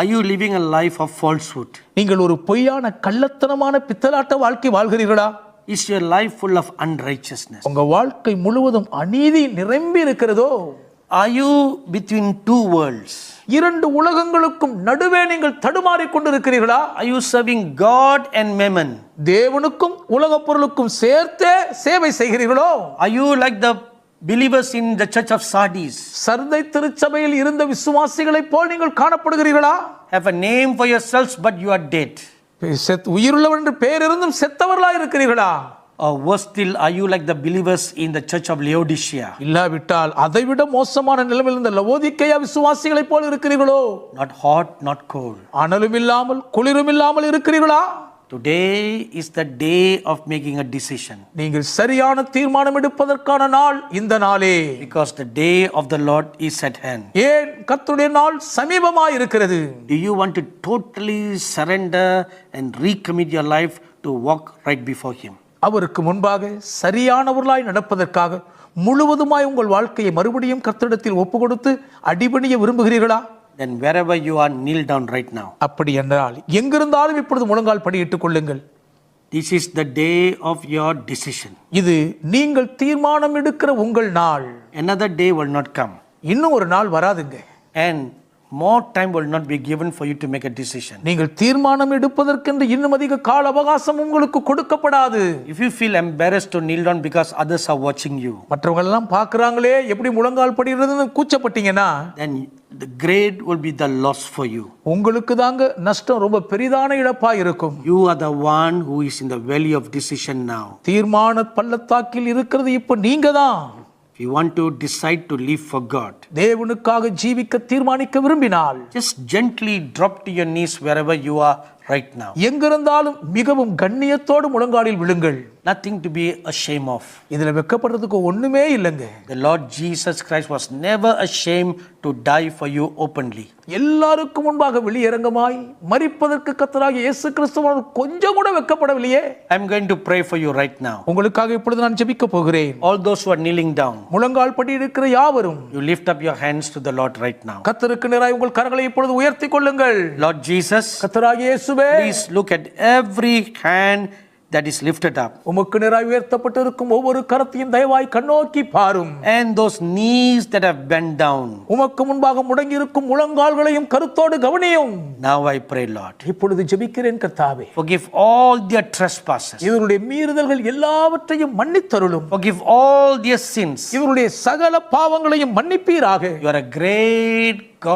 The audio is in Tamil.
Are you living a life of falsehood? நீங்கள் ஒரு பொய்யான கள்ளத்தனமான பித்தலாட்ட வாழ்க்கை வாழ்கிறீர்களா? Is your life full of unrighteousness? உங்க வாழ்க்கை முழுவதும் அநீதி நிரம்பி இருக்கிறதோ? Are you between two worlds? இரண்டு உலகங்களுக்கும் நடுவே நீங்கள் தடுமாறிக் கொண்டிருக்கிறீர்களா? Are you serving God and mammon? தேவனுக்கும் உலகப் பொருளுக்கும் சேர்த்தே சேவை செய்கிறீர்களோ? Are you like the believers in the church of Sardis? Sardis திருச்சபையில் இருந்த விசுவாசிகளைப் போல் நீங்கள் காணப்படுகிறீர்களா? Have a name for yourselves but you are dead. உயிருள்ளவர் என்று பெயர் இருந்தும் செத்தவர்களா இருக்கிறீர்களா? Or worse still, are you like the believers in the church of Laodicea? இல்லாவிட்டால் அதைவிட மோசமான நிலைமையில் இருந்த லவோதிக்கேயா விசுவாசிகளைப் போல் இருக்கிறீர்களோ? Not hot, not cold. அனலும் இல்லாமல் குளிரும் இல்லாமல் இருக்கிறீர்களா? Today is the day of making a decision. நீங்கள் சரியான தீர்மானம் எடுப்பதற்கான நாள் இந்த நாளே. Because the day of the Lord is at hand. ஏன் கர்த்தருடைய நாள் சமீபமாய் இருக்கிறது? Do you want to totally surrender and recommit your life to walk right before Him? அவருக்கு முன்பாக சரியானவர்களாய் நடப்பதற்காக முழுவதுமாய் உங்கள் வாழ்க்கையை மறுபடியும் கர்த்தரிடத்தில் ஒப்பு கொடுத்து அடிபணிய விரும்புகிறீர்களா? Then wherever you are, kneel down right now. அப்படி என்றால் எங்கிருந்தாலும் இப்பொழுது முழங்கால் படியிட்டுக் கொள்ளுங்கள். This is the day of your decision. இது நீங்கள் தீர்மானம் எடுக்கிற உங்கள் நாள். Another day will not come. இன்னும் ஒரு நாள் வராதுங்க. And more time will not be given for you to make a decision. நீங்கள் தீர்மானம் எடுப்பதற்கென்று இன்னும் அதிக கால அவகாசம் உங்களுக்கு கொடுக்கப்படாது. If you feel embarrassed to kneel down because others are watching you, மற்றவங்க எல்லாம் பார்க்கறாங்களே எப்படி முழங்கால் படியிடுறதுன்னு கூச்சப்பட்டீங்கன்னா, then the grade will be the loss for you. உங்களுக்கு தாங்க நஷ்டம் ரொம்ப பெரிதான இழப்பா இருக்கும். You are the one who is in the valley of decision now. தீர்மான பள்ளத்தாக்கில் இருக்கிறது இப்ப நீங்க தான். If you want to decide to live for God, தேவனுக்காக ஜீவிக்க தீர்மானிக்க விரும்பினால் just gently drop to your knees wherever you are right now. எங்கிருந்தாலும் மிகவும் கண்ணியத்தோடு முழங்காலில் விழுங்கள். Nothing to be ashamed of. இதுல வெட்கப்படுறதுக்கு ஒண்ணுமே இல்லைங்க. The Lord Jesus Christ was never ashamed to die for you openly. எல்லாருக்கும் முன்பாக வெளியரங்கமாய் மரிப்பதற்கு கர்த்தராகிய இயேசு கிறிஸ்து கொஞ்சம் கூட வெட்கப்படவில்லையே. I'm going to pray for you right now. உங்களுக்காக இப்பொழுது நான் ஜெபிக்க போகிறேன். All those who are kneeling down, முழங்கால் படி இருக்கிற யாவரும் you lift up your hands to the Lord right now. கர்த்தருக்கு நேராய் உங்கள் கரங்களை இப்பொழுது உயர்த்தி கொள்ளுங்கள். Lord Jesus, கர்த்தராகிய இயேசுவே, please look at every hand that is lifted up. உமக்கு நேராய் உயர்த்தப்பட்டிருக்கும் ஒவ்வொரு கரத்தையும் தயவாய் கண்ணோக்கி பாரும். And those knees that have bent down. உமக்கு முன்பாக முடங்கி இருக்கும் முழங்கால்களையும் கருத்தோடு கவனியும். Now I pray, Lord, இப்பொழுது ஜெபிக்கிறேன் கர்த்தாவே, forgive all their trespasses. இவருடைய மீறுதல்கள் எல்லாவற்றையும் மன்னித்தருளும். Forgive all their sins. இவருடைய சகல பாவங்களையும் மன்னிப்பீராக. You are a great God.